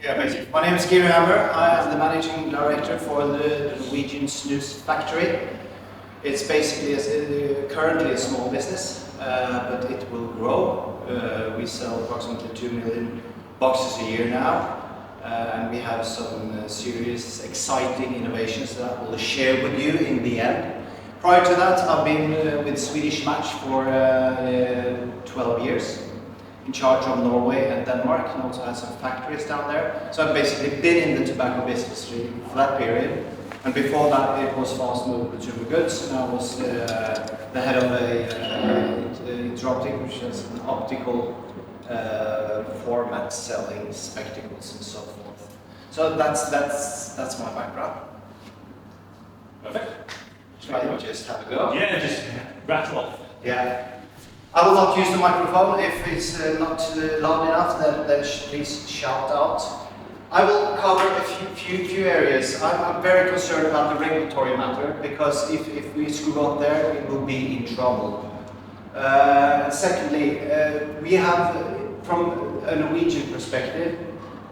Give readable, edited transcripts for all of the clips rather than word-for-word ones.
Yeah, basically. My name is Geir Hammer. I am the managing director for the Norwegian snus factory. It's basically currently a small business, but it will grow. We sell approximately 2 million boxes a year now, and we have some serious, exciting innovations that I will share with you in the end. Prior to that, I've been with Swedish Match for 12 years, in charge of Norway and Denmark, and also had some factories down there. So I've basically been in the tobacco business for that period. And before that, it was fast-moving consumer goods, and I was the head of Interoptic, which is an optical format selling spectacles and so forth. So that's my background. Perfect. Shall I just have a go? Yeah, just rattle off. Yeah. I will not use the microphone. If it's not loud enough, then please shout out. I will cover a few areas. I'm very concerned about the regulatory matter, because if we screw up there, we will be in trouble. Secondly, we have, from a Norwegian perspective,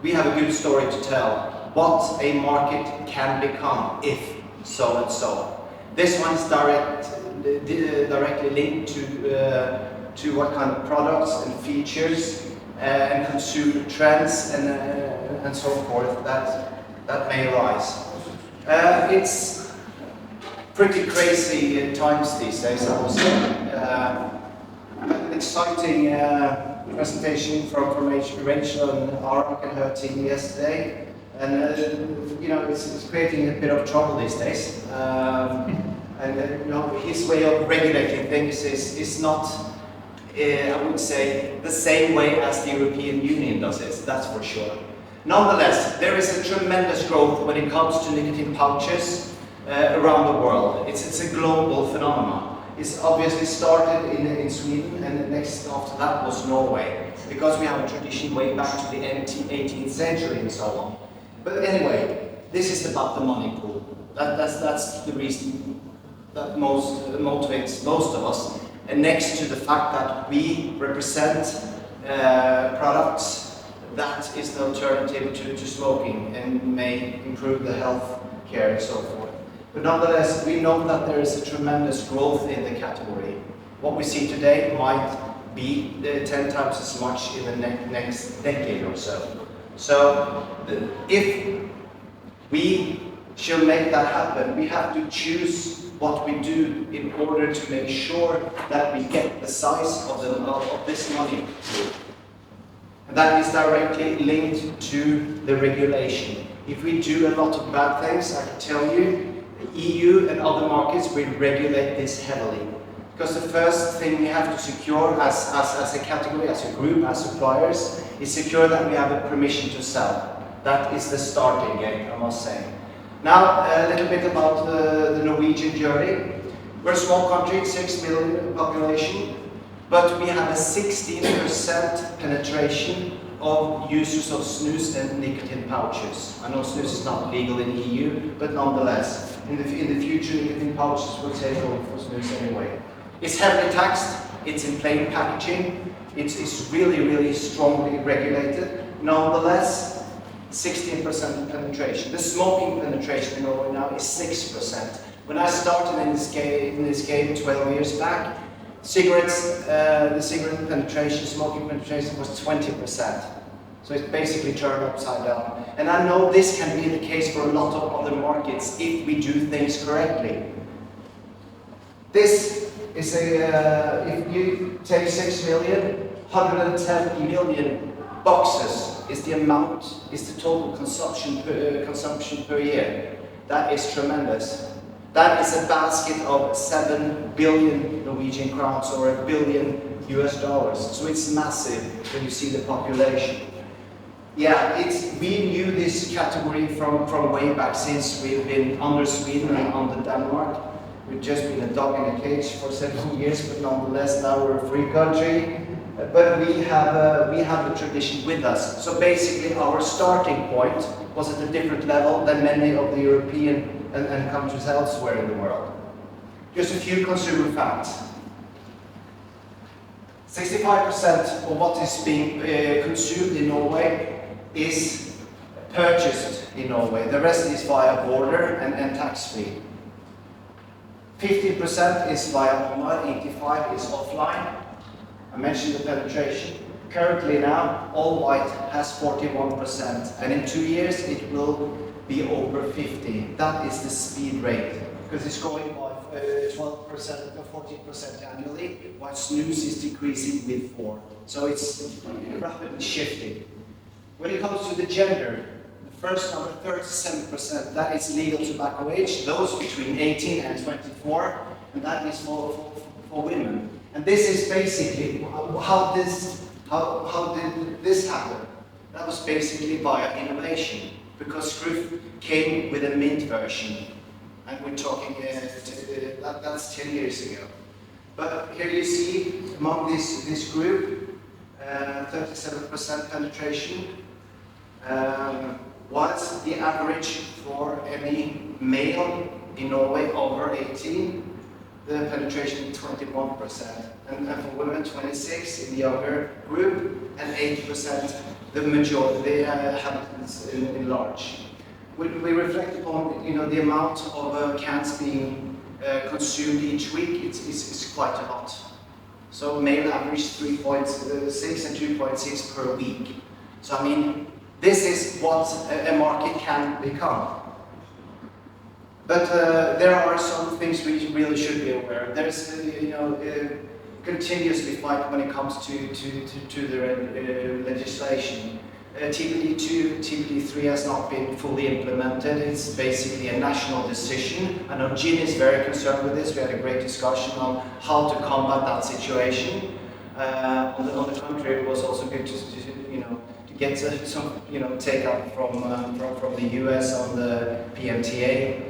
we have a good story to tell. What a market can become if so and so. This one is directly linked to what kind of products and features and consumer trends and so forth that may arise. It's pretty crazy times these days, I would say. An exciting presentation from Rachel and Arak and her team yesterday, and you know, it's creating a bit of trouble these days. And you know, his way of regulating things is not, I would say, the same way as the European Union does it, that's for sure. Nonetheless, there is a tremendous growth when it comes to nicotine pouches around the world. It's a global phenomenon. It's obviously started in Sweden, and the next after that was Norway, because we have a tradition way back to the 18th century and so on. But anyway, this is about the money pool. That's the reason that motivates most of us. And next to the fact that we represent products that is the alternative to smoking and may improve the health care and so forth. But nonetheless, we know that there is a tremendous growth in the category. What we see today might be 10 times as much in the next decade or so. So if we shall make that happen, we have to choose what we do in order to make sure that we get the size of this money pool. And that is directly linked to the regulation. If we do a lot of bad things, I can tell you, the EU and other markets will regulate this heavily. Because the first thing we have to secure as a category, as a group, as suppliers, is secure that we have a permission to sell. That is the starting gate, I must say. Now, a little bit about the Norwegian journey. We're a small country, 6 million population, but we have a 16% penetration of users of snus and nicotine pouches. I know snus is not legal in the EU, but nonetheless, in the future, nicotine pouches will take over for snus anyway. It's heavily taxed, it's in plain packaging, it's really, really strongly regulated. Nonetheless, 16% penetration. The smoking penetration in Norway now is 6%. When I started in this game 12 years back, cigarettes, the cigarette penetration, smoking penetration was 20%. So it's basically turned upside down. And I know this can be the case for a lot of other markets if we do things correctly. This is if you take 6 million, 110 million boxes is the amount, is the total consumption per year. That is tremendous. That is a basket of 7 billion Norwegian crowns, or $1 billion US. So it's massive when you see the population. Yeah, we knew this category from way back, since we've been under Sweden and under Denmark. We've just been a dog in a cage for several years, but nonetheless now we're a free country. But we have the tradition with us. So basically our starting point was at a different level than many of the European and countries elsewhere in the world. Just a few consumer facts. 65% of what is being consumed in Norway is purchased in Norway. The rest is via border and tax-free. 15% is via online, 85% is offline. I mentioned the penetration. Currently now, all white has 41%, and in 2 years it will be over 50%. That is the speed rate, because it's growing by 12% or 14% annually, while snus is decreasing with 4%. So it's rapidly shifting. When it comes to the gender, the first number, 37%, that is legal tobacco age, those between 18 and 24, and that is for women. And this is basically how did this happen? That was basically via innovation, because Scruff came with a mint version, and we're talking that's 10 years ago. But here you see among this group, 37% penetration, whilst the average for any male in Norway over 18, the penetration is 21%, and for women 26% in the younger group, and 8% the majority inhabitants in large. When we reflect upon the amount of cans being consumed each week, it's quite a lot. So male average 3.6 and 2.6 per week. So I mean, this is what a market can become. But there are some things we really should be aware of. There's continuously fight when it comes to the legislation. TPD2, TPD3 has not been fully implemented. It's basically a national decision. I know Gin is very concerned with this. We had a great discussion on how to combat that situation. On the contrary, it was also good to get some take up from the US on the PMTA,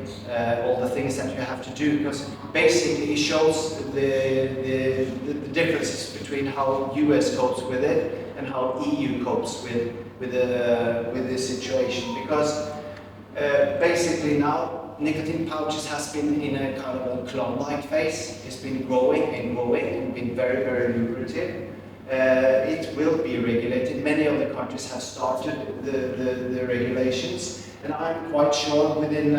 all the things that you have to do, because basically it shows the differences between how US copes with it and how EU copes with this situation. Because basically now nicotine pouches has been in a kind of a clone-like phase. It's been growing and been very, very lucrative. It will be regulated. Many of the countries have started the regulations, and I'm quite sure within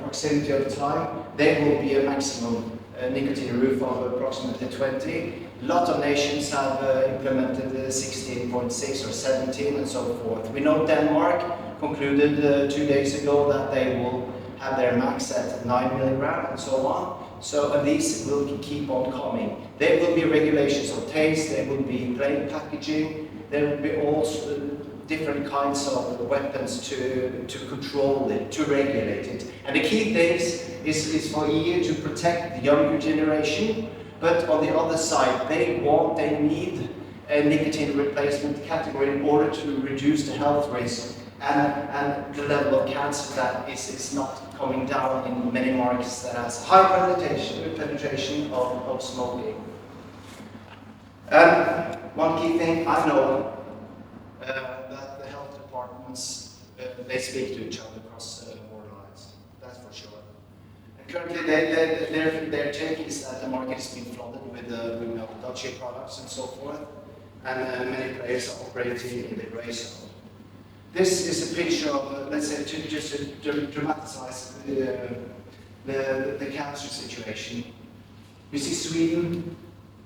proximity of time there will be a maximum nicotine roof of approximately 20. A lot of nations have implemented 16.6 or 17 and so forth. We know Denmark concluded 2 days ago that they will have their max at 9 milligrams and so on. So these will keep on coming. There will be regulations of taste, there will be plain packaging, there will be also different kinds of weapons to control it, to regulate it. And the key thing is for EU to protect the younger generation, but on the other side, they need a nicotine replacement category in order to reduce the health risk and the level of cancer that is not coming down in many markets that has high penetration of smoking. One key thing I know that the health departments they speak to each other across border lines. That's for sure. And currently, their take is that the market has been flooded with dodgy products and so forth, and many players are operating in the grey zone. This is a picture of, let's say, just to dramatize the cancer situation. You see Sweden,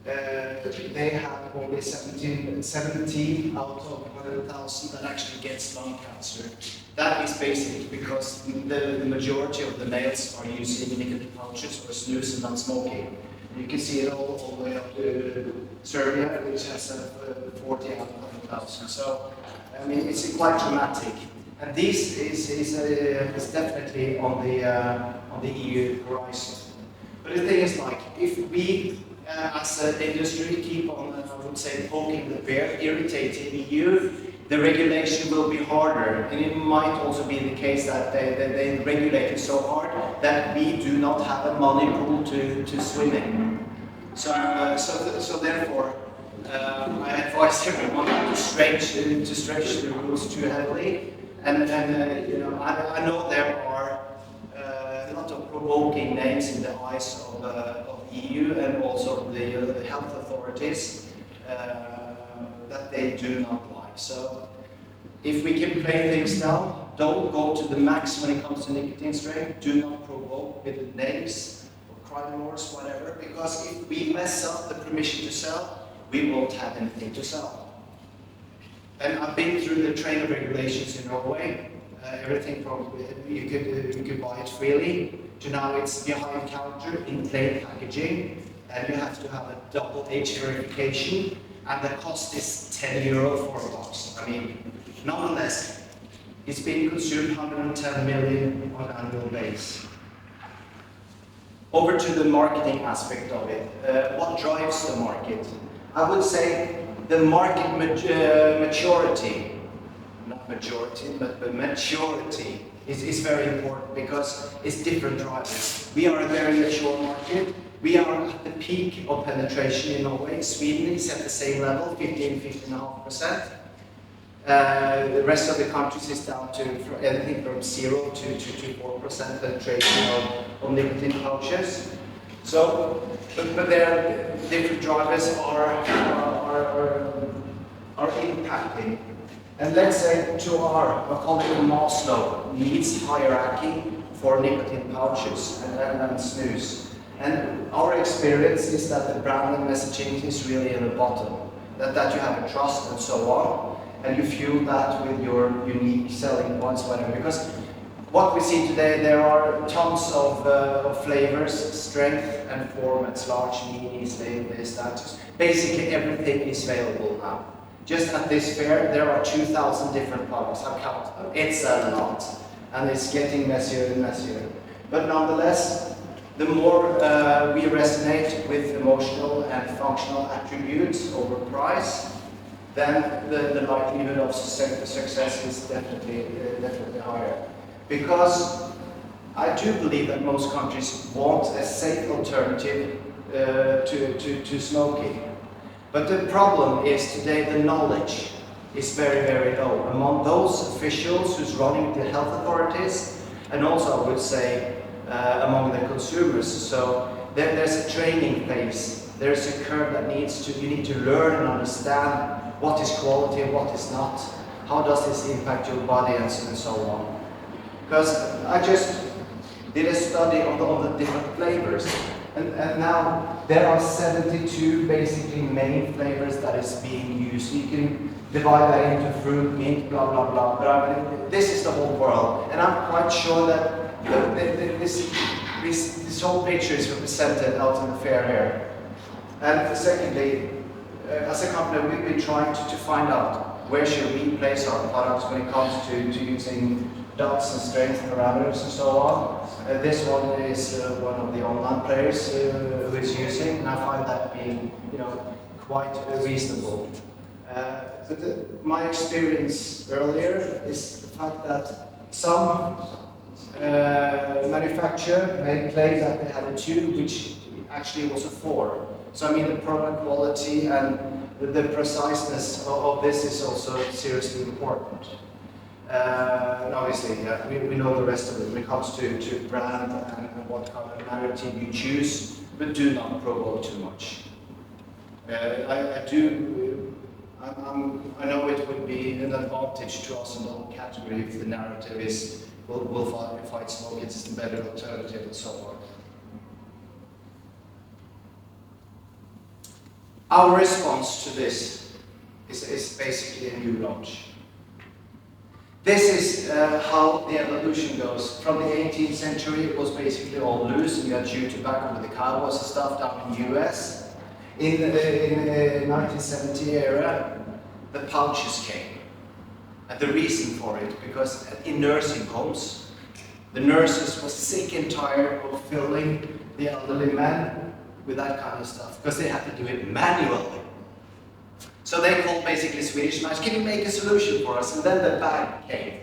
they have only 17 out of 100,000 that actually gets lung cancer. That is basically because the majority of the males are using nicotine pouches or snus and not smoking. You can see it all the way up to Serbia, which has 40 out of 100,000. So, I mean, it's quite dramatic, and this is definitely on the EU horizon. But the thing is, like, if we as an industry keep on, I would say, poking the bear, irritating EU, the regulation will be harder, and it might also be the case that they regulate it so hard that we do not have a money pool to swim in. So therefore. I advise everyone not to stretch the rules too heavily, and I know there are a lot of provoking names in the eyes of EU and also the health authorities that they do not like. So If we can play things down, don't go to the max when it comes to nicotine strength. Do not provoke with the names or crime laws, whatever, because if we mess up the permission to sell, we won't have anything to sell. And I've been through the trade regulations in Norway. Everything from you could buy it freely to now it's behind counter in plain packaging, and you have to have a double H verification, and the cost is €10 for a box. I mean, nonetheless, it's being consumed 110 million on an annual basis. Over to the marketing aspect of it. What drives the market? I would say the market maturity, not majority, but maturity is very important because it's different drivers. We are a very mature market. We are at the peak of penetration in Norway. Sweden is at the same level, 15.5%. The rest of the countries is down to anything from 0 to 4% penetration of nicotine pouches. So, but there are different drivers are impacting. And let's say to our colleague Maslow needs hierarchy for nicotine pouches and snus. And our experience is that the brand and messaging is really in the bottom. That you have a trust and so on. And you fuel that with your unique selling points, whatever. Because what we see today, there are tons of flavors, strength and formats, large, minis, labels, status. Basically everything is available now. Just at this fair, there are 2,000 different products. I've counted them. It's a lot. And it's getting messier and messier. But nonetheless, the more we resonate with emotional and functional attributes over price, then the likelihood of success is definitely higher. Because I do believe that most countries want a safe alternative to smoking. But the problem is today the knowledge is very, very low among those officials who's running the health authorities, and also I would say among the consumers. So there's a training phase. There's a curve that you need to learn and understand what is quality and what is not. How does this impact your body and so on. Because I just did a study on the different flavors. And now there are 72 basically main flavors that is being used. You can divide that into fruit, mint, blah, blah, blah. But I mean, this is the whole world. And I'm quite sure that this whole picture is represented out in the fair here. And secondly, as a company, we've been trying to find out where should we place our products when it comes to using dots and strength parameters and so on. This one is one of the online players who is using, and I find that being, quite reasonable. But my experience earlier is the fact that some manufacturer may claim that they had a 2, which actually was a 4. So I mean, the product quality and the preciseness of this is also seriously important. And obviously, we know the rest of it when it comes to brand and what kind of narrative you choose, but do not provoke too much. I know it would be an advantage to us in the whole category if the narrative is we'll fight smoke, it's the better alternative and so on. Our response to this is basically a new launch. This is how the evolution goes. From the 18th century, it was basically all loose, and you had chewed tobacco with the cowboys and stuff down in the US. In the 1970 era, the pouches came. And the reason for it, because in nursing homes, the nurses were sick and tired of filling the elderly men with that kind of stuff, because they had to do it manually. So they called basically Swedish Match, can you make a solution for us? And then the bag came.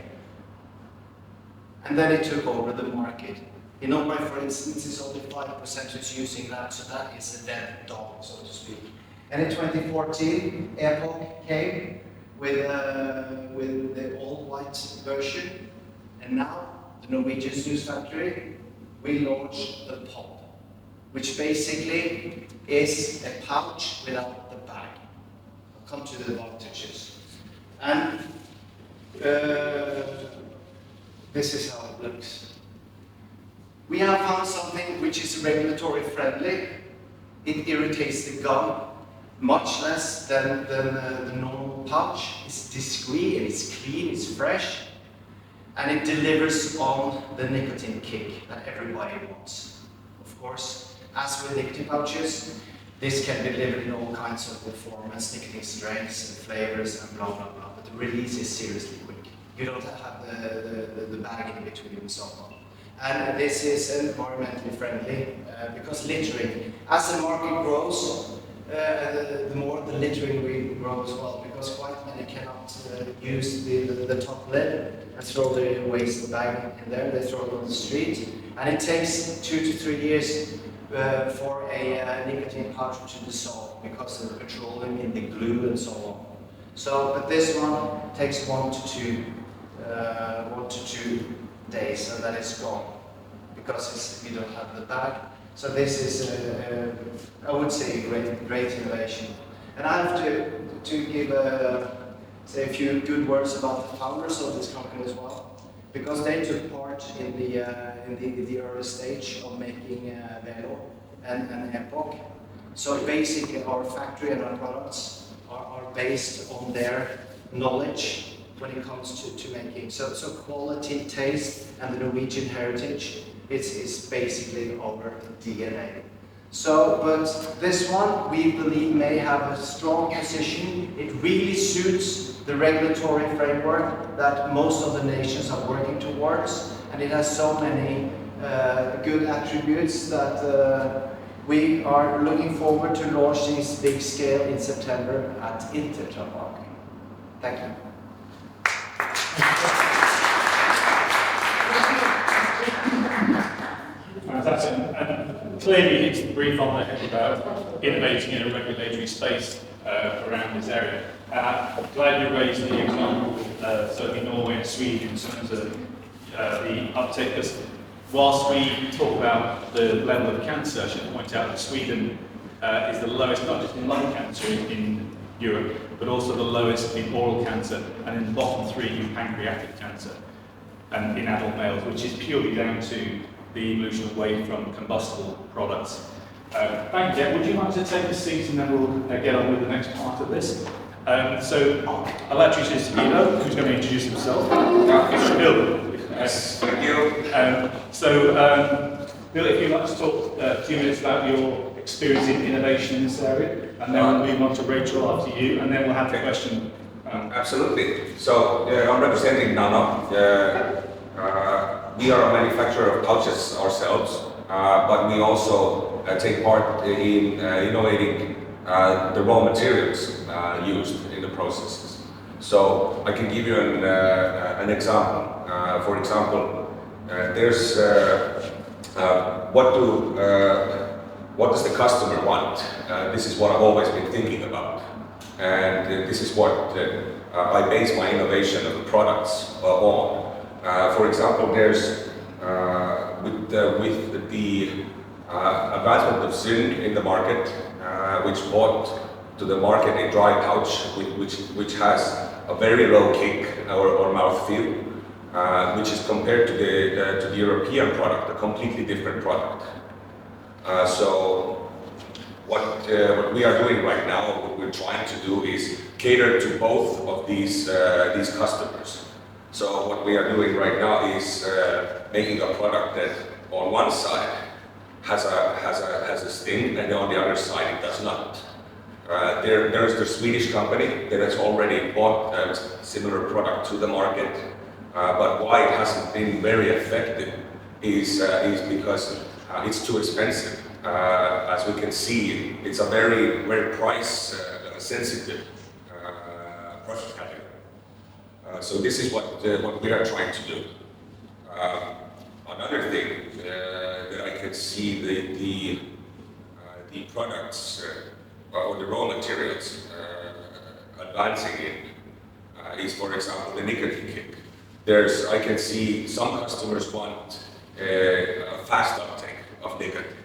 And then it took over the market. In Norway, for instance, it's only 5% who's using that, so that is a dead dog, so to speak. And in 2014, EVO came with the all-white version. And now, the Norwegian snus factory, we launched the pop, which basically is a pouch without the bag. I'll come to the advantages. And This is how it looks. We have found something which is regulatory friendly. It irritates the gum much less than the normal pouch. It's discreet, it's clean, it's fresh, and it delivers on the nicotine kick that everybody wants. Of course, as with nicotine pouches, this can be delivered in all kinds of performance, nicotine strengths and flavors and blah blah blah, but the release is seriously quick. You don't have the bag in between and so on. And this is environmentally friendly because littering, as the market grows, the more the littering will grow as well, because quite many cannot use the top lid and throw the waste bag in there. They throw it on the street, and it takes 2 to 3 years for a nicotine pouch to dissolve because of the petroleum in the glue and so on. So, but this one takes 1 to 2 days, and then it's gone because you don't have the bag. So this is, I would say, a great innovation. And I have to give say a few good words about the founders of this company as well, because they took part in the early stage of making Velo and Epoch. So basically, our factory and our products are based on their knowledge when it comes to making. So quality, taste, and the Norwegian heritage is basically our DNA. So, but this one we believe may have a strong position. It really suits the regulatory framework that most of the nations are working towards, and it has so many good attributes that we are looking forward to launch this big scale in September at Intertrapark. Thank you. Fantastic. And clearly it's brief on the head about innovating in a regulatory space around this area. I'm glad you raised the example of certainly Norway and Sweden in terms of the uptake. Because whilst we talk about the level of cancer, I should point out that Sweden is the lowest, not just in lung cancer in Europe, but also the lowest in oral cancer, and in the bottom 3 in pancreatic cancer, and in adult males, which is purely down to the evolution away from combustible products. Thank you. Would you like to take a seat, and then we'll get on with the next part of this? So I'll introduce Ville, who's going to introduce himself. Ville. Yes, thank you. Ville, if you'd like to talk a few minutes about your experience in innovation in this area, and then we'll move on to Rachel after you, and then we'll have the question. Absolutely. So I'm representing Nano. We are a manufacturer of pouches ourselves, but we also take part in innovating the raw materials used in the processes. So I can give you an example. For example, there's what does the customer want? This is what I've always been thinking about, and this is what I base my innovation of the products on. For example, there's with the advancement of Zyn in the market, which brought to the market a dry pouch which has a very low kick or mouthfeel, which is compared to the European product, a completely different product. So what we are doing right now, what we're trying to do is cater to both of these customers. So what we are doing right now is making a product that on one side has a sting, and on the other side it does not. There's the Swedish company that has already brought a similar product to the market, but why it hasn't been very effective is because it's too expensive. As we can see, it's a very, very price sensitive product category. So this is what we are trying to do. Another thing that I can see the products or the raw materials advancing in is, for example, the nicotine kick. I can see some customers want a fast uptake of nicotine.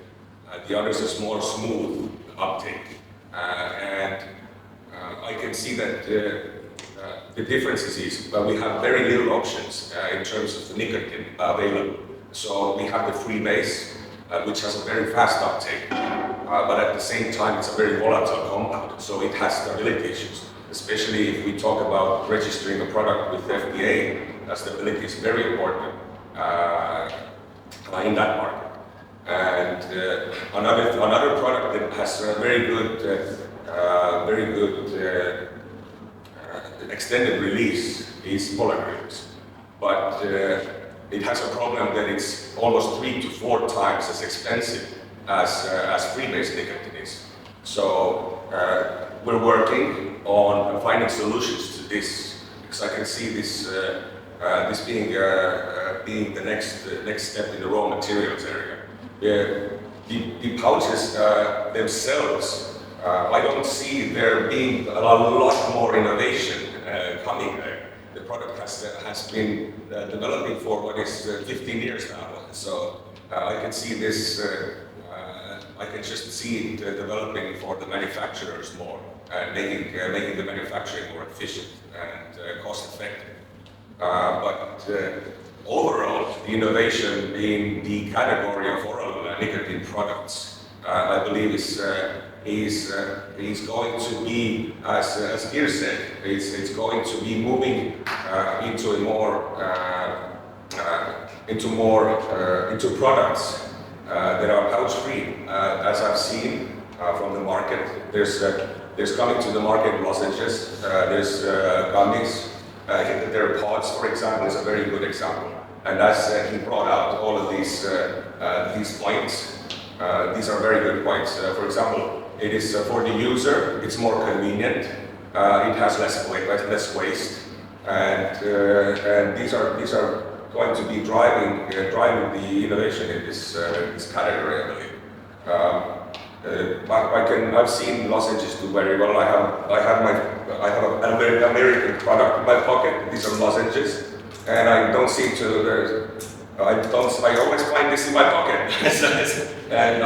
The others is more smooth uptake, and I can see that the difference is we have very little options in terms of the nicotine available. So we have the free base, which has a very fast uptake, but at the same time it's a very volatile compound, so it has stability issues. Especially if we talk about registering a product with FDA, stability is very important in that market. And another product that has a very good extended release is Polagrips, but it has a problem that it's almost 3 to 4 times as expensive as free-base nicotine is. So we're working on finding solutions to this, because I can see this being the next step in the raw materials area. The pouches themselves, I don't see there being a lot more innovation coming there. The product has been developing for what is 15 years now, so I can see this. I can just see it developing for the manufacturers more, and making the manufacturing more efficient and cost effective. But overall, the innovation in the category of oral nicotine products, I believe is going to be, as Geir said, it's going to be moving into products that are pouch-free. As I've seen from the market, there's coming to the market lozenges, there's gummies. Their pods, for example, is a very good example. And as he brought out all of these points, these are very good points. For example, it is for the user, it's more convenient, it has less waste, and these are going to be driving the innovation in this category, I believe. I've seen lozenges do very well. I have an American product in my pocket. These are lozenges, and I don't seem to. I always find this in my pocket, and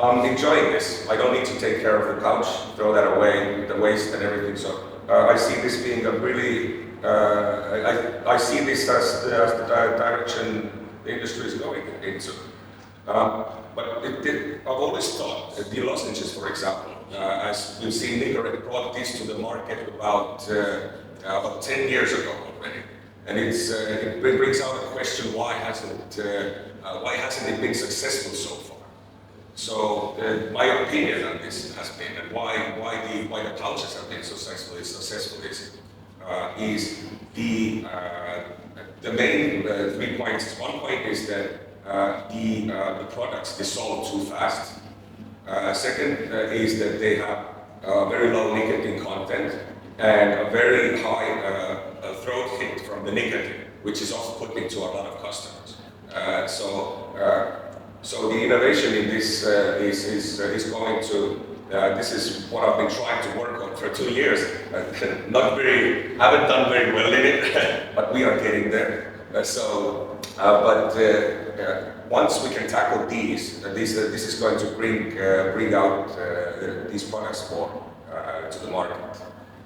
I'm enjoying this. I don't need to take care of the pouch, throw that away, the waste and everything. So I see this being a really. I see this as the direction the industry is going into. But I've always thought that the lozenges, for example, as we've seen, Nicorette brought this to the market about 10 years ago already, and it brings out a question: why hasn't it been successful so far? So my opinion on this has been, and why the pouches have been so successful is the main 3 points. One point is that the products dissolve too fast. Second is that they have very low nicotine content and a very high throat hit from the nicotine, which is off-putting to a lot of customers. So the innovation in this is going to. This is what I've been trying to work on for 2 years. Haven't done very well in it, but we are getting there. Once we can tackle these, this is going to bring out these products more to the market.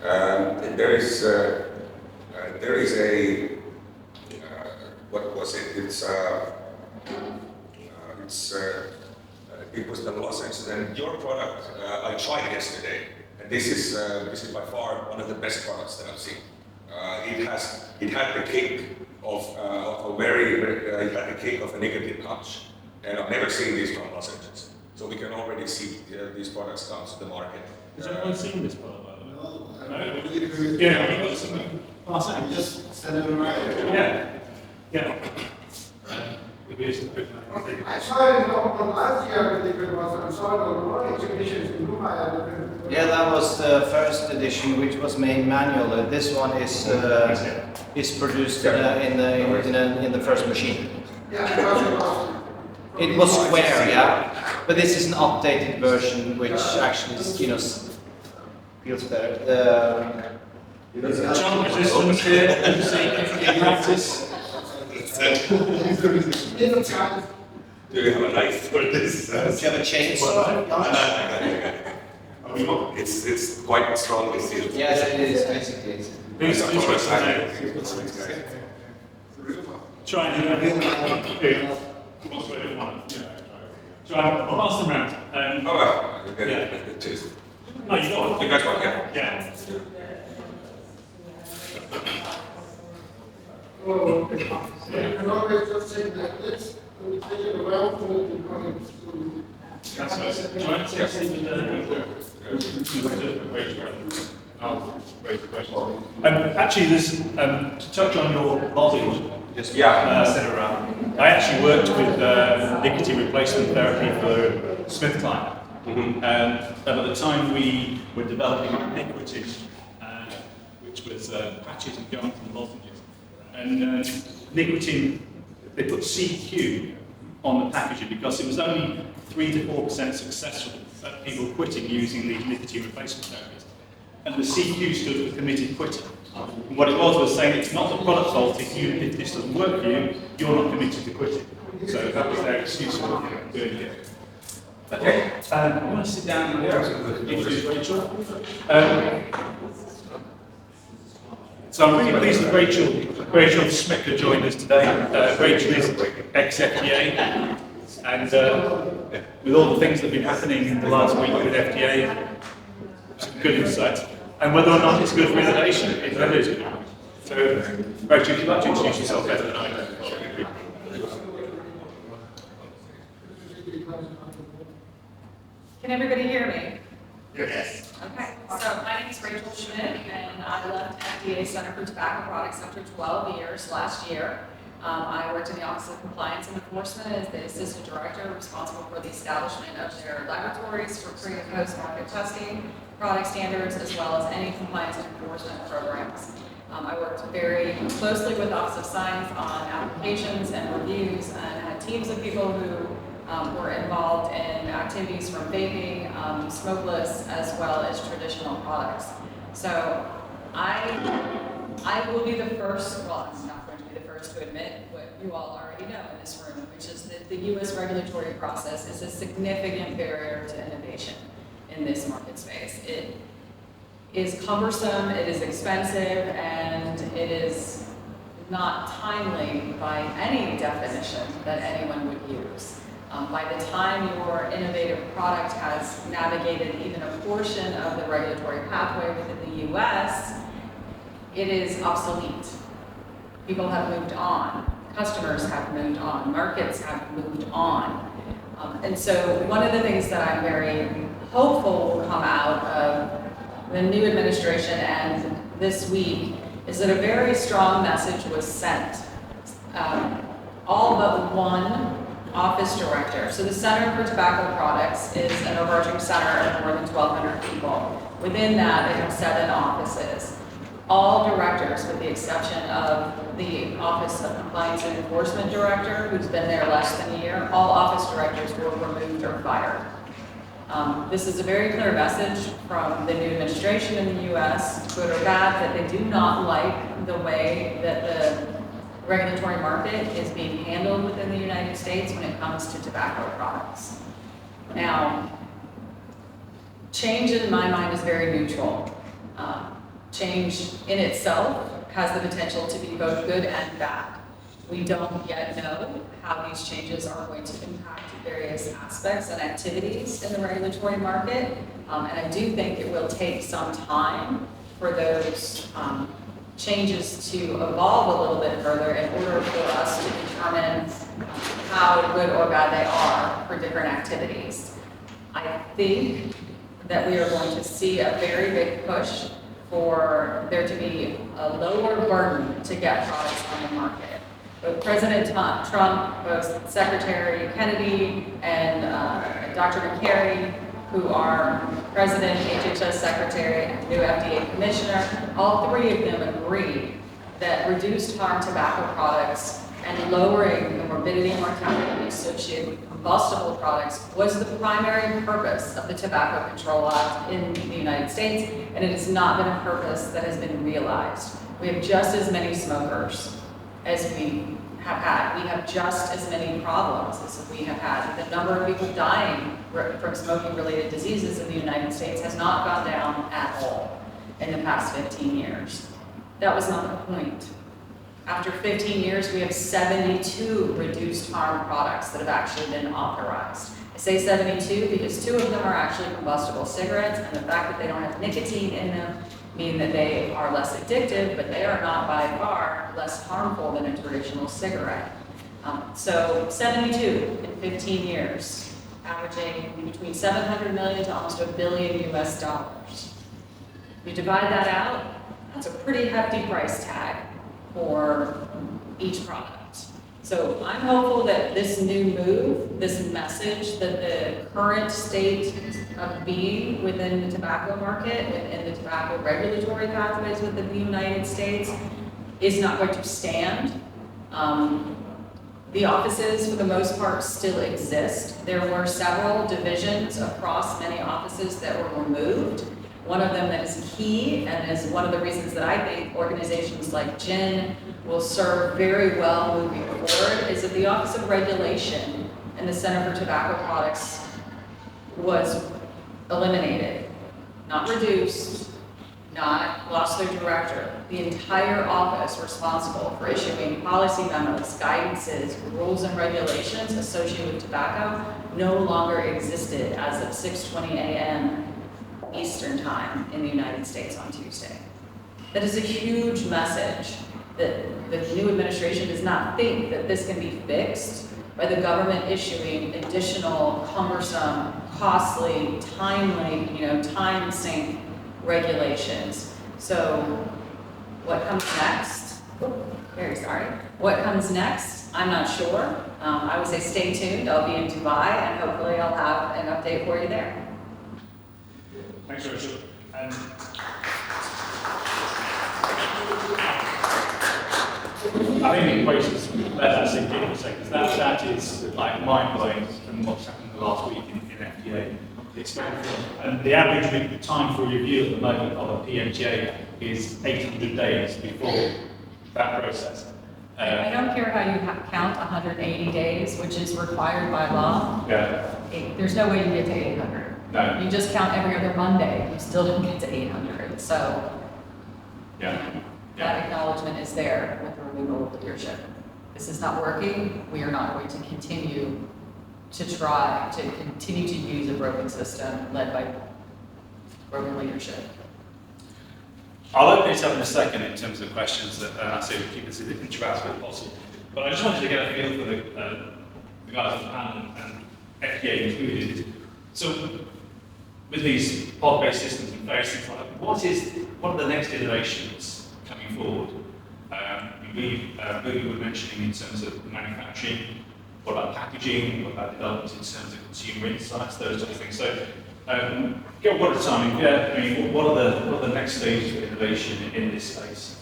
There is a what was it? It was the lozenge, and your product I tried yesterday, and this is by far one of the best products that I've seen. It had the kick of a nicotine pouch, and I've never seen these from lozenges. So we can already see these products come to the market. Has anyone seen this product, by the way? No. Yeah, have you got some? Just send it around. Yeah. I tried it last year with the was and saw the one exhibitions in Roma. Yeah, that was the first edition, which was made manually. This one is produced in the first machine. Yeah, It was square, yeah, but this is an updated version, which actually feels better. John, resistance here, in practice. Do you have a knife for this? Do you have a chainsaw? It's quite strongly sealed. Yes, it is basically. Who's got some names? Try and try and pass them around. Cheers. No, you got one. You got one, yeah? Yeah. And always just say that let's take it around for the comments to. That's nice. Try and say something actually, there's to touch on your lozenge. I actually worked with nicotine replacement therapy for Smith-Klein. And at the time we were developing Nicotine, which was patches and gums and lozenges. And Nicotine, they put CQ on the packaging because it was only 3 to 4% successful at people quitting using these nicotine replacement therapies. And the CQ stood for committed quitting. And what it was saying it's not the product fault if this doesn't work for you, you're not committed to quitting. So that was their excuse for doing it. Okay, I want to sit down and introduce Rachel. So I'm really pleased that Rachel Schmidt could join us today. Rachel is ex-FDA, and with all the things that have been happening in the last week with FDA, some good insights. And whether or not it's good for innovation, it really is good. So, Rachel, if you'd like to introduce yourself better than I do. Can everybody hear me? Yes. Okay, so my name is Rachel Schmidt, and I left FDA Center for Tobacco Products after 12 years last year. I worked in the Office of Compliance and Enforcement as the Assistant Director responsible for the establishment of their laboratories for pre- and post-market testing, product standards, as well as any compliance and enforcement programs. I worked very closely with Office of Science on applications and reviews, and had teams of people who were involved in activities from vaping, smokeless, as well as traditional products. So I will be the first, well, I'm not going to be the first to admit what you all already know in this room, which is that the U.S. regulatory process is a significant barrier to innovation in this market space. It is cumbersome, it is expensive, and it is not timely by any definition that anyone would use. By the time your innovative product has navigated even a portion of the regulatory pathway within the U.S., it is obsolete. People have moved on, customers have moved on, markets have moved on. And so one of the things that I'm very hopeful will come out of the new administration and this week is that a very strong message was sent. All but one office director. So the Center for Tobacco Products is an overarching center of more than 1,200 people. Within that, they have 7 offices. All directors, with the exception of the Office of Compliance and Enforcement Director, who's been there less than a year, all office directors were removed or fired. This is a very clear message from the new administration in the U.S., good or bad, that they do not like the way that the regulatory market is being handled within the United States when it comes to tobacco products. Now, change in my mind is very neutral. Change in itself has the potential to be both good and bad. We don't yet know how these changes are going to impact various aspects and activities in the regulatory market, and I do think it will take some time for those changes to evolve a little bit further in order for us to determine how good or bad they are for different activities. I think that we are going to see a very big push for there to be a lower burden to get products on the market. Both President Trump, both Secretary Kennedy, and Dr. McCary, who are President, HHS Secretary, and new FDA Commissioner, all 3 of them agree that reduced harm tobacco products and lowering the morbidity and mortality associated with combustible products was the primary purpose of the Tobacco Control Act in the United States, and it has not been a purpose that has been realized. We have just as many smokers as we have had. We have just as many problems as we have had. The number of people dying from smoking-related diseases in the United States has not gone down at all in the past 15 years. That was not the point. After 15 years, we have 72 reduced harm products that have actually been authorized. I say 72 because 2 of them are actually combustible cigarettes, and the fact that they don't have nicotine in them mean that they are less addictive, but they are not by far less harmful than a traditional cigarette. So 72 in 15 years, averaging between 700 million to almost $1 billion US dollars. You divide that out, that's a pretty hefty price tag for each product. So I'm hopeful that this new move, this message that the current state of being within the tobacco market and the tobacco regulatory pathways within the United States is not going to stand. The offices, for the most part, still exist. There were several divisions across many offices that were removed. One of them that is key, and is one of the reasons that I think organizations like GIN will serve very well moving forward, is that the Office of Regulation and the Center for Tobacco Products was eliminated, not reduced, not lost their director. The entire office responsible for issuing policy memos, guidances, rules and regulations associated with tobacco no longer existed as of 6:20 a.m. Eastern Time in the United States on Tuesday. That is a huge message that the new administration does not think that this can be fixed by the government issuing additional cumbersome, costly, timely, time sink regulations. So what comes next? Very sorry. What comes next? I'm not sure. I would say stay tuned. I'll be in Dubai and hopefully I'll have an update for you there. Thanks, Rachel. I think the equation's better sink in for a second, because that is like mind-blowing from what's happened the last week in FDA. It's and the average time for review at the moment of a PMTA is 800 days before that process. I don't care how you count 180 days, which is required by law. Yeah. There's no way you get to 800. No. You just count every other Monday, you still don't get to 800. So that acknowledgement is there with the removal of leadership. This is not working. We are not going to continue to try to continue to use a broken system led by broken leadership. I'll open it up in a second in terms of questions that I say we keep this as interactive as possible. But I just wanted to get a feel for the guys on the panel and FDA included. So with these pod-based systems and various things like that, what are the next innovations coming forward? Ville was mentioning in terms of manufacturing. What about packaging? What about developments in terms of consumer insights? Those sort of things. So, go one at a time. Yeah, I mean, what are the next stages of innovation in this space?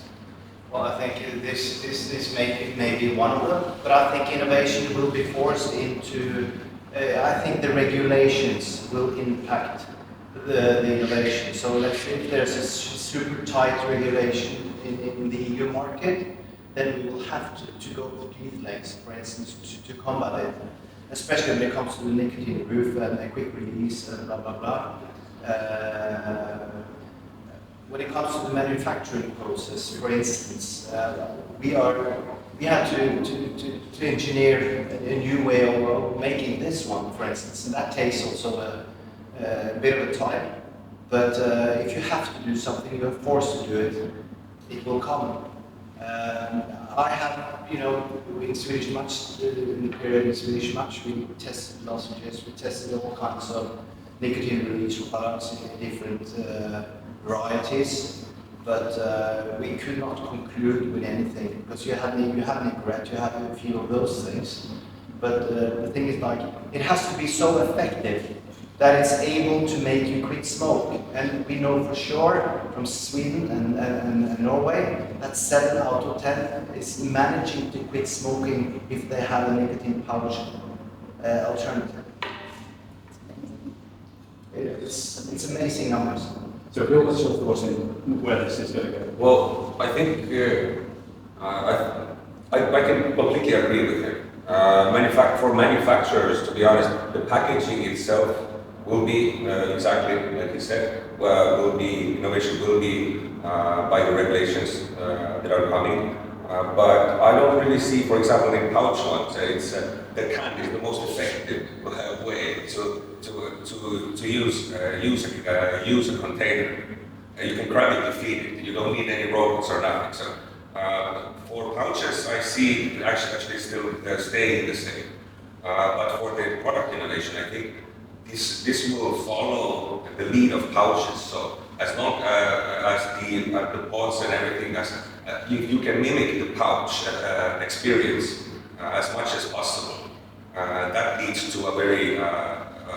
Well, I think this may be one of them, but I think innovation will be forced into. I think the regulations will impact the innovation. So let's say if there's a super tight regulation in the EU market, then we will have to go to these lengths, for instance, to combat it, especially when it comes to the nicotine roof and a quick release and blah, blah, blah. When it comes to the manufacturing process, for instance, we had to engineer a new way of making this one, for instance, and that takes also a bit of a time. But if you have to do something, you're forced to do it, it will come. I have, in Swedish Match, in the period in Swedish Match, we tested last years, we tested all kinds of nicotine release products in different varieties, but we could not conclude with anything because you have Nicorette, you have a few of those things. But the thing is, like, it has to be so effective that it's able to make you quit smoke. And we know for sure from Sweden and Norway that 7 out of 10 is managing to quit smoking if they have a nicotine pouch alternative. It's amazing numbers. So Bill, what's your thoughts on where this is going to go? Well, I think I can completely agree with him. For manufacturers, to be honest, the packaging itself will be exactly like you said. Innovation will be by the regulations that are coming. But I don't really see, for example, in pouch ones, the can is the most effective way to use a container. You can grab it, you feed it. You don't need any robots or nothing. So for pouches, I see it actually still staying the same. But for the product innovation, I think this will follow the lead of pouches. So as long as the pods and everything, you can mimic the pouch experience as much as possible. That leads to a very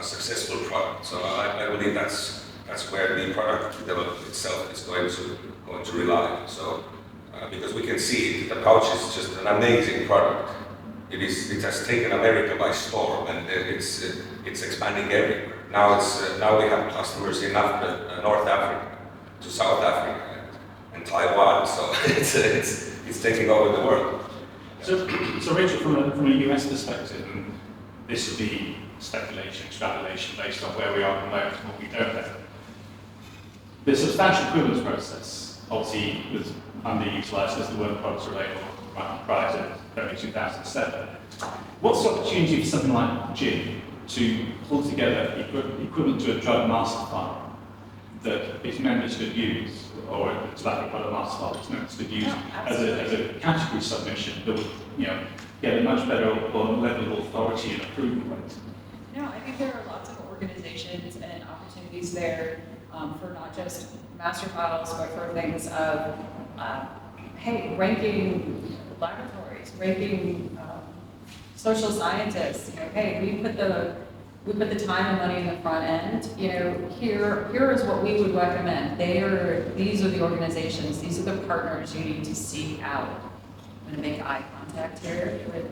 successful product. So I believe that's where the product development itself is going to rely. So because we can see it, the pouch is just an amazing product. It has taken America by storm, and it's expanding everywhere. Now we have customers in Africa, North Africa, to South Africa, and Taiwan. So it's taking over the world. So Rachel, from a US perspective, and this would be speculation, extrapolation based on where we are at the moment and what we don't know. The substantial equivalence process obviously was underutilised as the work products were available prior to early 2007. What's the opportunity for something like gin to pull together equivalent to a drug master file that its members could use, or a tobacco product master file its members could use as a category submission that would, get a much better level of authority and approval rate? I think there are lots of organizations and opportunities there for not just master files, but for things of, ranking laboratories, ranking social scientists. Hey, we put the time and money in the front end. Here is what we would recommend. These are the organizations. These are the partners you need to seek out. I'm going to make eye contact here with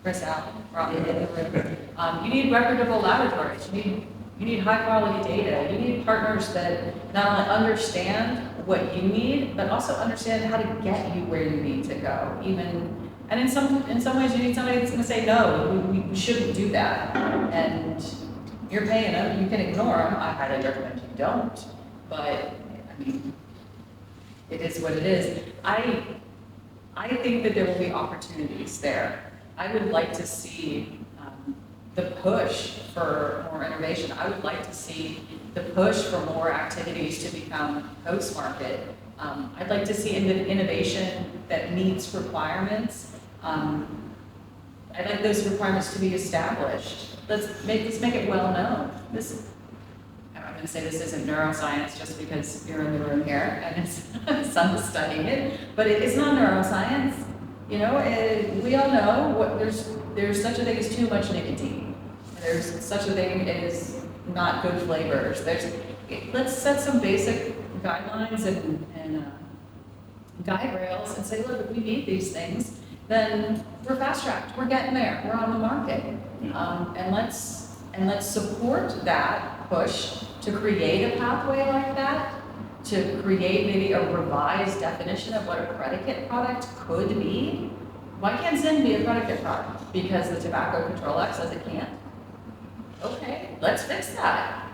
Chris Allen, brought in the room. You need reputable laboratories. You need high quality data. You need partners that not only understand what you need, but also understand how to get you where you need to go. And in some ways, you need somebody that's going to say, no, we shouldn't do that. And you're paying them. You can ignore them. I highly recommend you don't. But it is what it is. I think that there will be opportunities there. I would like to see the push for more innovation. I would like to see the push for more activities to become post-market. I'd like to see innovation that meets requirements. I'd like those requirements to be established. Let's make it well known. I'm going to say this isn't neuroscience just because you're in the room here and someone's studying it, but it's not neuroscience. We all know there's such a thing as too much nicotine. There's such a thing as not good flavors. Let's set some basic guidelines and guide rails and say, look, if we need these things, then we're fast-tracked. We're getting there. We're on the market, and let's support that push to create a pathway like that, to create maybe a revised definition of what a predicate product could be. Why can't Zyn be a predicate product? Because the Tobacco Control Act says it can't. Okay, let's fix that.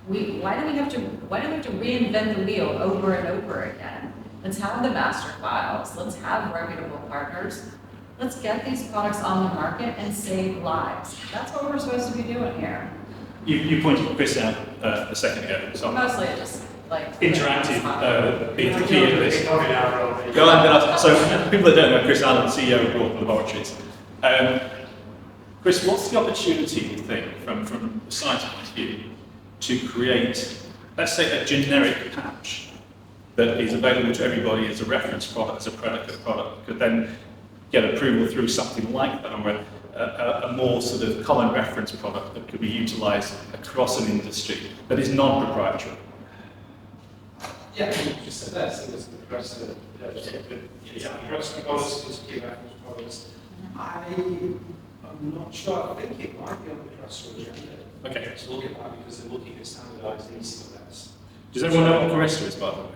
Why do we have to reinvent the wheel over and over again? Let's have the master files. Let's have reputable partners. Let's get these products on the market and save lives. That's what we're supposed to be doing here. You pointed Chris out a second ago. So Mostly just like interactive being the key of this. So people that don't know, Chris Allen, CEO of Norway Laboratories. Chris, what's the opportunity, you think, from a science point of view, to create, let's say, a generic patch that is available to everybody as a reference product, as a predicate product, could then get approval through something like that, or a more sort of common reference product that could be utilised across an industry that is non-proprietary? Yeah, you just said that. So there's the rest of the rest of the policies, key reference products. I'm not sure. I think it might be on the Carestro agenda. Okay. To look at that because they're looking at standardised e-cigarettes. Does everyone know what Carestro is, by the way?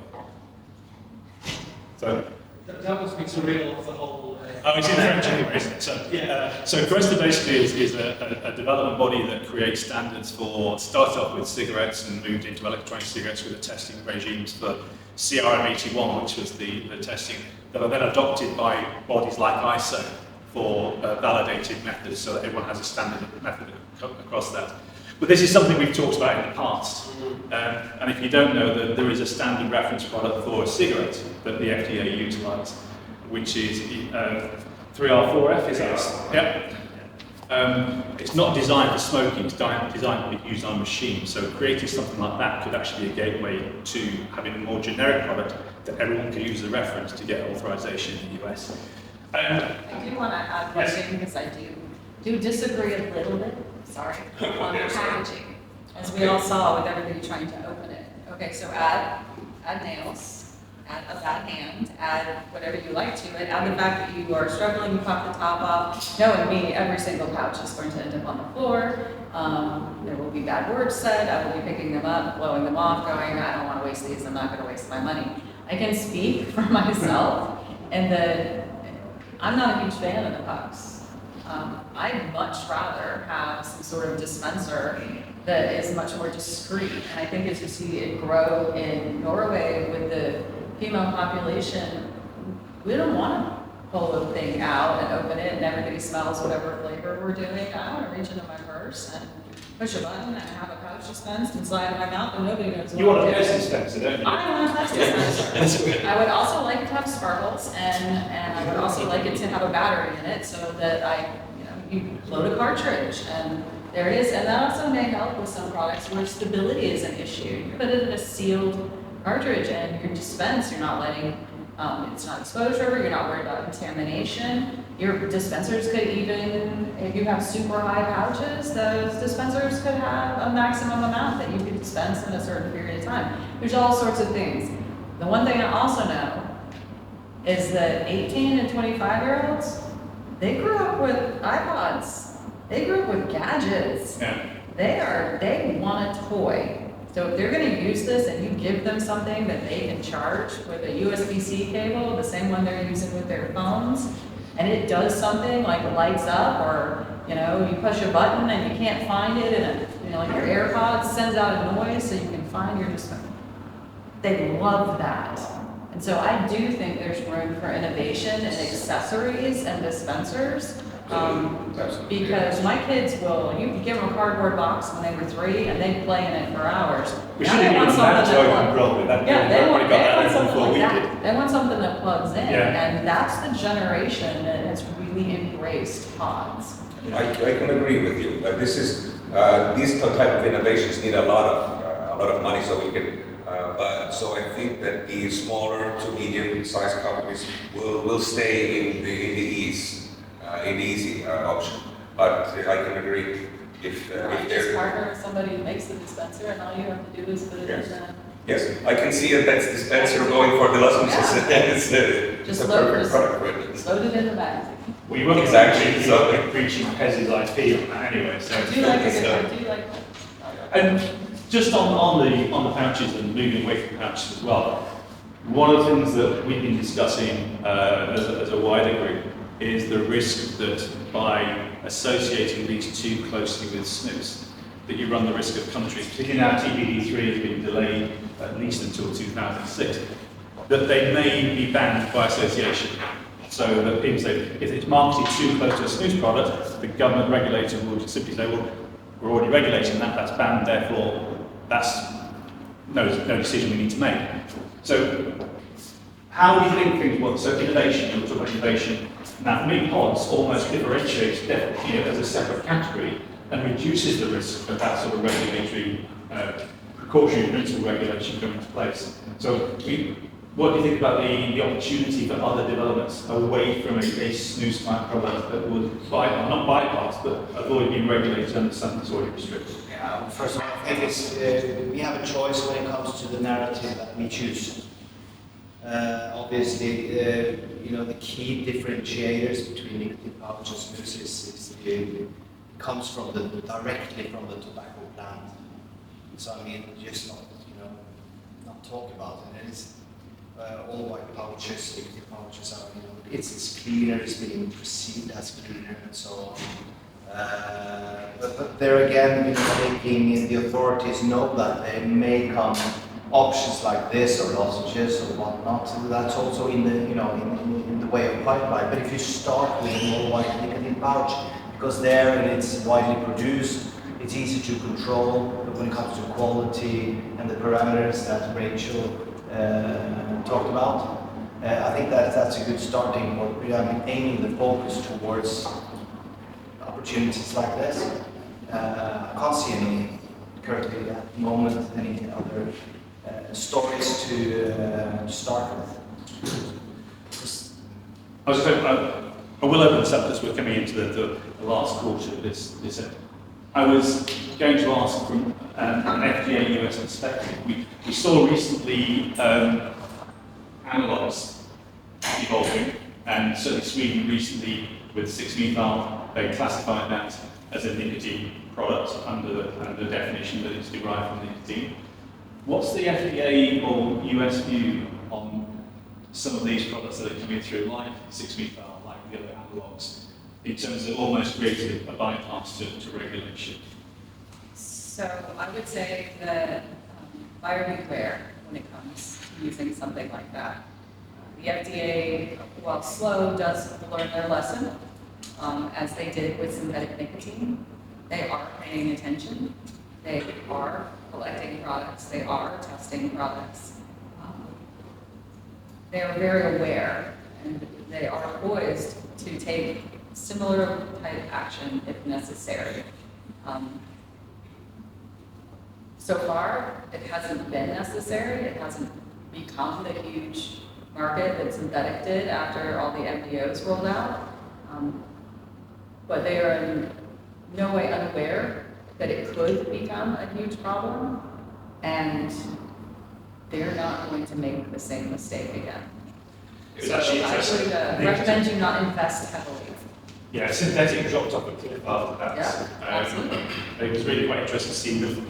So, That must be surreal of the whole. Oh, it's in French anyway, isn't it? So, Yeah. so Cresta basically is a development body that creates standards for, started off with cigarettes and moved into electronic cigarettes with the testing regimes for CRM81, which was the testing that are then adopted by bodies like ISO for validated methods, so that everyone has a standard method across that. But this is something we've talked about in the past. And if you don't know, that there is a standard reference product for a cigarette that the FDA utilise, which is 3R4F, is that? Yep. It's not designed for smoking, it's designed to be used on a machine. So creating something like that could actually be a gateway to having a more generic product that everyone can use as a reference to get authorization in the US. I do want to add one Yes. thing, because I do disagree a little bit, sorry, on the packaging. As we all saw with everybody trying to open it. Okay, so add nails, add a bad hand, add whatever you like to it, add the fact that you are struggling to pop the top off. Knowing me, every single pouch is going to end up on the floor. There will be bad words said, I will be picking them up, blowing them off, going, I don't want to waste these, I'm not going to waste my money. I can speak for myself, and that I'm not a huge fan of the pucks. I'd much rather have some sort of dispenser that is much more discreet. And I think as you see it grow in Norway with the female population, we don't want to pull the thing out and open it and everybody smells whatever flavor we're doing. I want to reach into my purse and push a button and have a pouch dispensed and slide in my mouth and nobody knows what You want I'm a doing. test dispenser, don't you? I want a test dispenser. I would also like to have sparkles, and I would also like it to have a battery in it so that you load a cartridge and there it is. And that also may help with some products where stability is an issue. You put it in a sealed cartridge and your dispense, you're not letting, it's not exposure, you're not worried about contamination. Your dispensers could even, if you have super high pouches, those dispensers could have a maximum amount that you could dispense in a certain period of time. There's all sorts of things. The one thing I also know is that 18 and 25-year-olds, they grew up with iPods. They grew up with gadgets. Yeah. They want a toy. So if they're going to use this and you give them something that they can charge with a USB-C cable, the same one they're using with their phones, and it does something like lights up, or you push a button and you can't find it, and like your AirPods sends out a noise so you can find your dispenser. They love that. And so I do think there's room for innovation in accessories and dispensers. Because my kids will, you give them a cardboard box when they were 3 and they play in it for hours. We Now should they have want given that something to that open probably. That Yeah, they want got that something before like we that. did. They want something that plugs in, Yeah. and that's the generation that has really embraced pods. I can agree with you. This is these type of innovations need a lot of money, so we can. So I think that the smaller to medium-sized companies will stay in the easy option. But I can agree if Just they're. partner with somebody who makes the dispenser, and all you have to do is put it in the. Yes, I can see a pet dispenser going for the licenses. It's Just a load perfect this- product for it. Load it in the bag. Well, you won't Exactly, so- breaching Pez's IP on that anyway. So. I do like it, I do like. And just on the pouches and moving away from pouches as well, one of the things that we've been discussing as a wider group is the risk that by associating these too closely with snus, that you run the risk of countries, particularly now TPD3 has been delayed at least until 2006, that they may be banned by association. So that people say, if it's marketed too close to a snus product, the government regulator will simply say, well, we're already regulating that, that's banned, therefore that's no decision we need to make. So how do you think things work? So innovation, you're talking about innovation. Now for me, pods almost differentiates as a separate category and reduces the risk of that sort of regulatory precautionary principle regulation coming into place. So what do you think about the opportunity for other developments away from a snus type product that would not bypass, but avoid being regulated under something that's already restricted? Yeah, first of all, I think it's, we have a choice when it comes to the narrative that we choose. Obviously, the key differentiators between nicotine pouches and snus it comes from directly from the tobacco plant. So I mean, just not talk about it. And it's all white pouches, nicotine pouches are, it's cleaner, it's being perceived as cleaner and so on. But there again, making the authorities know that there may come options like this or lozenges or whatnot. So that's also in the in the way of pipeline. But if you start with a more white nicotine pouch, because there it's widely produced, it's easy to control when it comes to quality and the parameters that Rachel talked about. I think that's a good starting point. Aiming the focus towards opportunities like this. I can't see any currently at the moment any other stories to start with. I will open this up because we're coming into the last quarter of this. I was going to ask from an FDA US perspective. We saw recently analogues evolving, and certainly Sweden recently with 6-methyl, they classified that as a nicotine product under the definition that it's derived from nicotine. What's the FDA or US view on some of these products that are coming through, like 6-methyl, like the other analogues, in terms of almost creating a bypass to regulation? So I would say that buyer beware when it comes to using something like that. The FDA, while slow, does learn their lesson, as they did with synthetic nicotine. They are paying attention. They are collecting products. They are testing products. They are very aware, and they are poised to take similar type action if necessary. So far, it hasn't been necessary. It hasn't become the huge market that synthetic did after all the MDOs rolled out. But they are in no way unaware that it could become a huge problem, and they're not going to make the same mistake again. It was So actually I interesting. would recommend you not invest heavily. Yeah, synthetic dropped off a cliff after that. Yeah, absolutely. It was really quite interesting to see the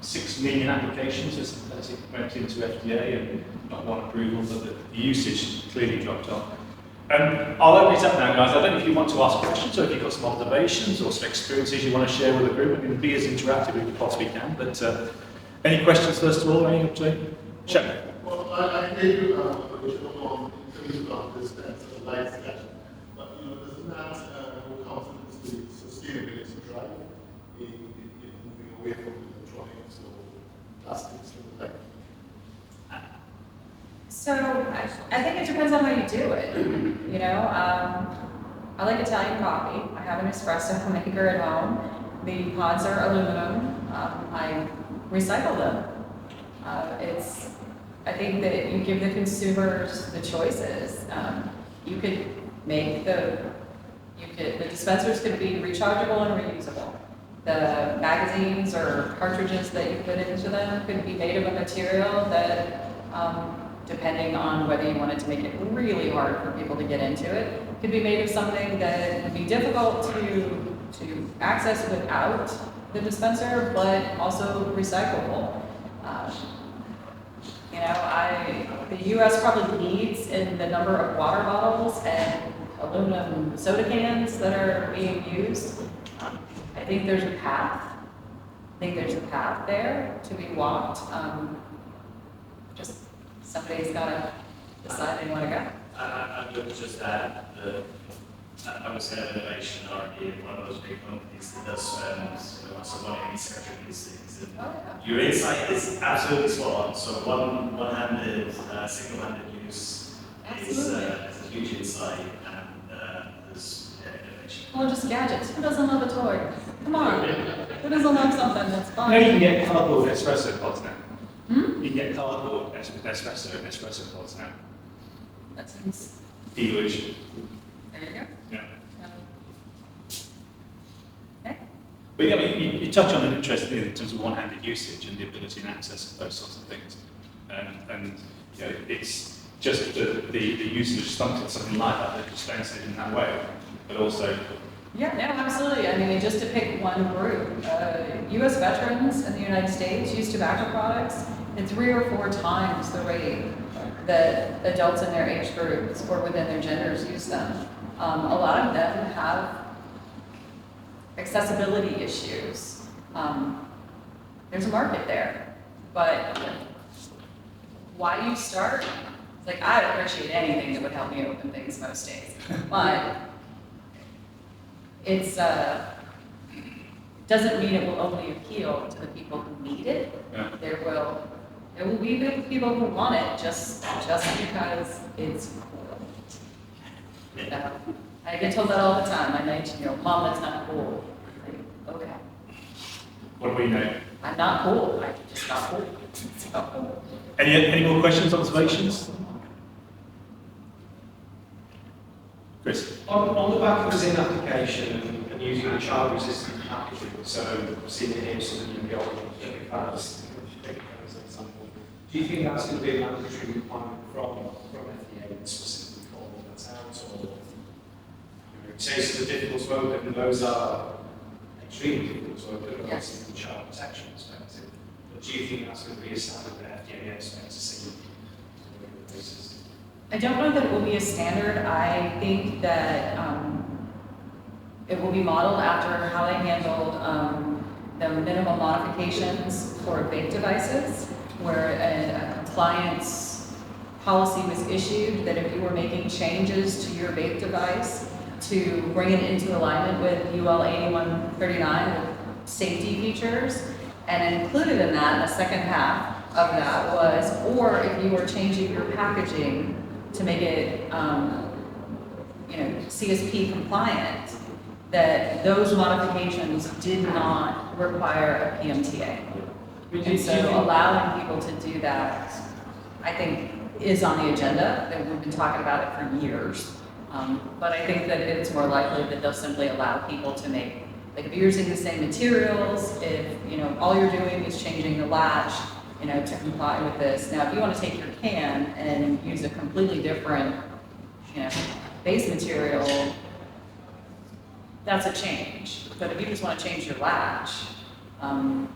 6 million applications for synthetic went into FDA and not one approval, but the usage clearly dropped off. I'll open it up now, guys. I don't know if you want to ask questions or if you've got some observations or some experiences you want to share with the group. I mean, be as interactive as you possibly can. But any questions first of all? Any Check. Well, I hear you, Rachel, in terms of this light discussion. But doesn't that comes into the sustainability drive in moving away from electronics or plastics and like? So I think it depends on how you do it. I like Italian coffee. I have an espresso maker at home. The pods are aluminum. I recycle them. I think that you give the consumers the choices. You could make the dispensers could be rechargeable and reusable. The magazines or cartridges that you put into them could be made of a material that, depending on whether you wanted to make it really hard for people to get into it, could be made of something that would be difficult to access without the dispenser, but also recyclable. The U.S. probably leads in the number of water bottles and aluminum soda cans that are being used. I think there's a path. There to be walked. Just somebody's got to decide they want to go. I would just add that I was head of innovation R&D at one of those big companies that does someone in research of these things. And your insight is absolutely spot on. So one-handed, single-handed use is a huge insight, and there's innovation. Well, just gadgets. Who doesn't love a toy? Come on. Who doesn't love something that's fun? You can get cardboard espresso pods now. You can get cardboard espresso pods now. That seems. Evolution. There you go. Yeah. Okay. But yeah, you touch on an interesting thing in terms of one-handed usage and the ability and access of those sorts of things. And it's just the usage of something like that dispenses it in that way, but also. Yeah, no, absolutely. I mean, just to pick one group, U.S. veterans in the United States use tobacco products at 3 or 4 times the rate that adults in their age groups or within their genders use them. A lot of them have accessibility issues. There's a market there, but why you start? It's like, I'd appreciate anything that would help me open things most days, but it's doesn't mean it will only appeal to the people who need it. Yeah. There will be people who want it just because it's cool. I get told that all the time. My 19-year-old, Mom, that's not cool. Like, okay. What do we know? I'm not cool. I'm just not cool. So, Any more questions, observations? Chris? On the back of the Zin application and using the child-resistant packaging, so seeing it here sort of in the old as an example, do you think that's going to be a mandatory requirement from FDA and specifically calling that out, or cases of difficult to open, and those are extremely difficult to open, obviously from a child protection perspective, but do you think that's going to be a standard that FDA expects to see on a regular basis? I don't know that it will be a standard. I think that it will be modeled after how they handled the minimal modifications for vape devices, where a compliance policy was issued that if you were making changes to your vape device to bring it into alignment with UL 8139 with safety features, and included in that, the second half of that was, or if you were changing your packaging to make it, CSP compliant, that those modifications did not require a PMTA. And so allowing people to do that, I think, is on the agenda. That we've been talking about it for years. But I think that it's more likely that they'll simply allow people to make, like if you're using the same materials, if all you're doing is changing the latch, to comply with this. Now, if you want to take your can and use a completely different, base material, that's a change. But if you just want to change your latch, do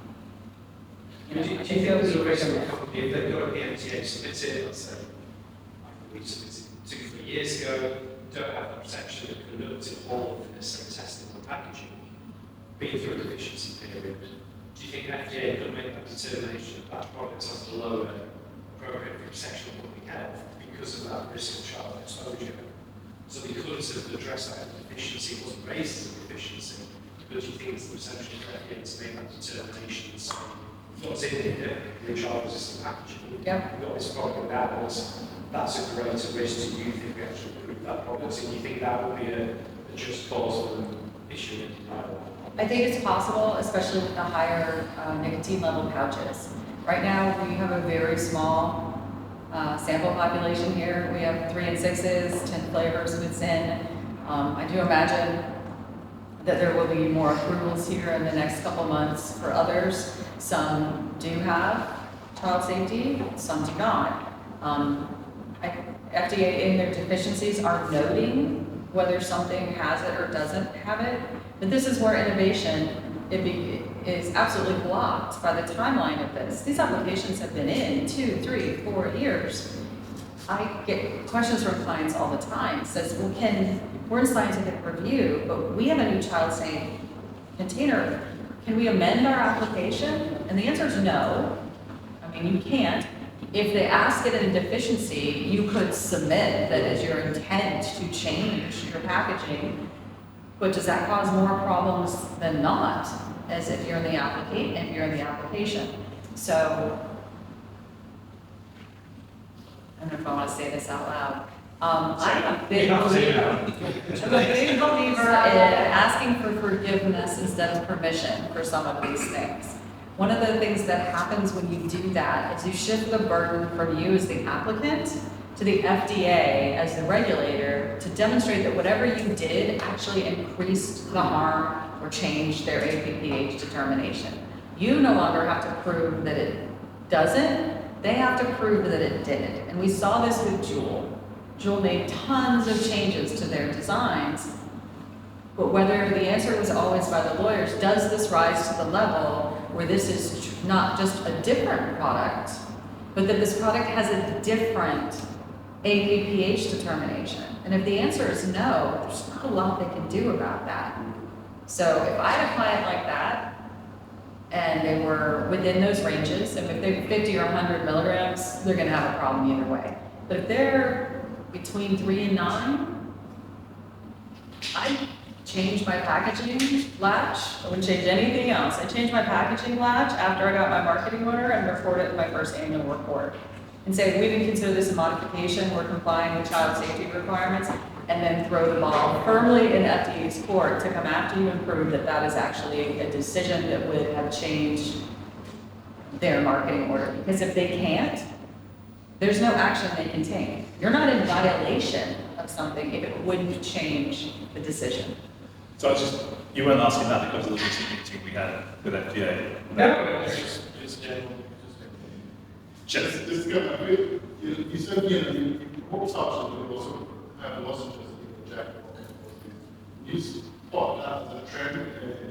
you think there's a risk of a company, if they've got a PMTA submitted, let's say, we submitted 2 or 3 years ago, don't have the protection that conducted all of the necessary testing for packaging, being through a deficiency period, do you think FDA could make that determination that that product has the lower appropriate protection of public health because of that risk of child exposure? So they couldn't sort of address that deficiency, it wasn't raised as a deficiency, but do you think it's the potential for FDA to make that determination? So what's in here, the child-resistant packaging, Yep. we've got this product out, that's a greater risk. Do you think we actually approve that product? And do you think that would be a just cause for them issuing it? I think it's possible, especially with the higher nicotine level pouches. Right now, we have a very small sample population here. We have 3 and 6s, 10 flavors with Zin. I do imagine that there will be more approvals here in the next couple months for others. Some do have child safety, some do not. FDA in their deficiencies are noting whether something has it or doesn't have it. But this is where innovation is absolutely blocked by the timeline of this. These applications have been in 2, 3, 4 years. I get questions from clients all the time. It says, well, we're in scientific review, but we have a new child safe container. Can we amend our application? And the answer is no. I mean, you can't. If they ask it in deficiency, you could submit that as your intent to change your packaging. But does that cause more problems than not, as if you're in the application? So, I don't know if I want to say this out loud. I'm a big believer in asking for forgiveness instead of permission for some of these things. One of the things that happens when you do that is you shift the burden from you as the applicant to the FDA as the regulator to demonstrate that whatever you did actually increased the harm or changed their APPH determination. You no longer have to prove that it doesn't, they have to prove that it did. And we saw this with Juul. Juul made tons of changes to their designs, but whether the answer was always by the lawyers, does this rise to the level where this is not just a different product, but that this product has a different APPH determination. And if the answer is no, there's not a lot they can do about that. So if I had a client like that, and they were within those ranges, and if they're 50 or 100 milligrams, they're gonna have a problem either way. But if they're between 3 and 9, I'd change my packaging latch. I wouldn't change anything else. I changed my packaging latch after I got my marketing order and report it in my first annual report. And say, we didn't consider this a modification, we're complying with child safety requirements, and then throw the ball firmly in FDA's court to come after you and prove that that is actually a decision that would have changed their marketing order. Because if they can't, there's no action they can take. You're not in violation of something if it wouldn't change the decision. So you weren't asking that because of the recent meeting we had with FDA? No, it's general. This kind of, you said, you hope such and you also have lozenges in the jacket. You spot that as a trend in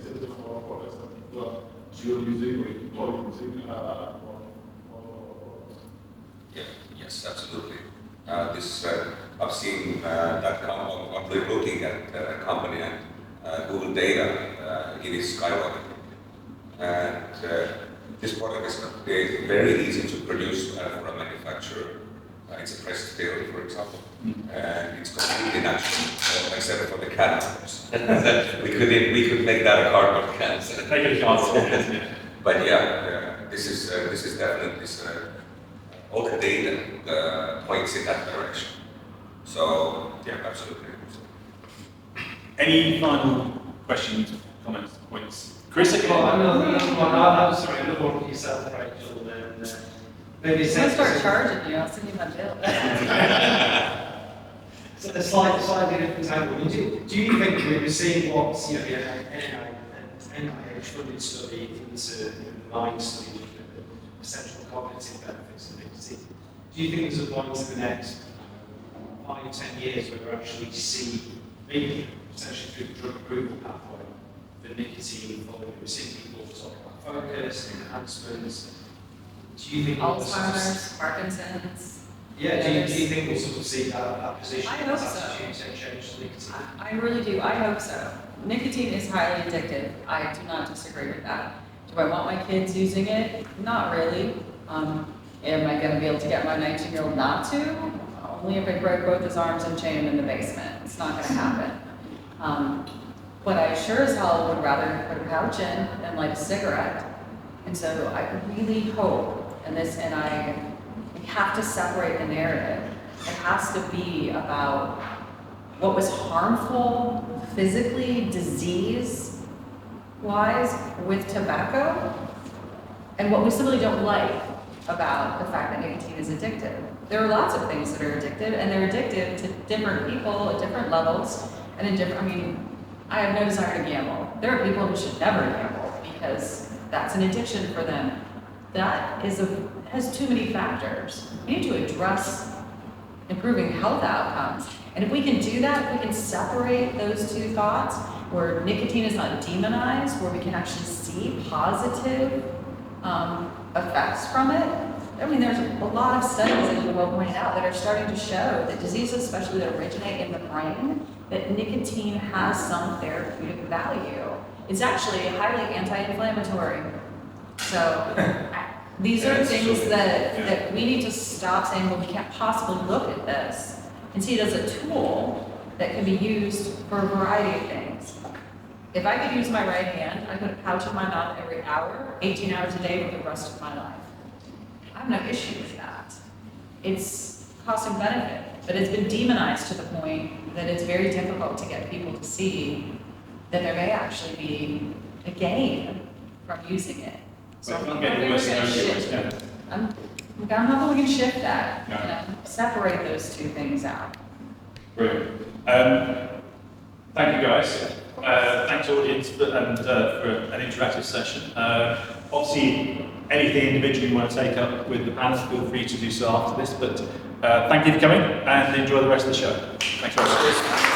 terms of our products that people are dual using or people using Yes, absolutely. I've seen that I'm looking at a company and Google data, it is skyrocketing. And this product is very easy to produce for a manufacturer. It's a pressed dairy, for example, and it's completely natural, except for the can openers. we could make that a cardboard can. But yeah, this is definitely all the data points in that direction. So yeah, absolutely. Any final questions, comments, points? Chris, again? I'm sorry, another one for yourself, Rachel. And maybe I'm gonna start charging you, I'll send you my bill. So a slightly different angle. Do you think we're seeing what NIH funded study into the mind study looking at the potential cognitive benefits of nicotine? Do you think there's a point in the next 5-10 years where we actually see, maybe potentially through the drug approval pathway, the nicotine involved? We're seeing people talk about focus, enhancements. Do you think Alzheimer's, Parkinson's? Yeah, do you think we'll sort of see that position? I hope so. Change to nicotine? I really do. I hope so. Nicotine is highly addictive. I do not disagree with that. Do I want my kids using it? Not really. Am I going to be able to get my 19-year-old not to? Only if I break both his arms and chain him in the basement. It's not going to happen. But I sure as hell would rather put a pouch in than light a cigarette. And so I really hope, we have to separate the narrative. It has to be about what was harmful physically, disease-wise with tobacco, and what we simply don't like about the fact that nicotine is addictive. There are lots of things that are addictive, and they're addictive to different people at different levels, and in different, I have no desire to gamble. There are people who should never gamble because that's an addiction for them. That has too many factors. We need to address improving health outcomes. And if we can do that, if we can separate those two thoughts, where nicotine is not demonized, where we can actually see positive effects from it. There's a lot of studies, as you well pointed out, that are starting to show that diseases, especially that originate in the brain, that nicotine has some therapeutic value. It's actually highly anti-inflammatory. So these are things that we need to stop saying, well, we can't possibly look at this and see it as a tool that can be used for a variety of things. If I could use my right hand, I put a pouch in my mouth every hour, 18 hours a day for the rest of my life. I have no issue with that. It's cost and benefit, but it's been demonized to the point that it's very difficult to get people to see that there may actually be a gain from using it. So I'm hoping we can shift that, separate those two things out. Brilliant. Thank you, guys. Thanks, audience, for an interactive session. Obviously, anything individually you want to take up with the panel, feel free to do so after this. But thank you for coming and enjoy the rest of the show. Thanks very much.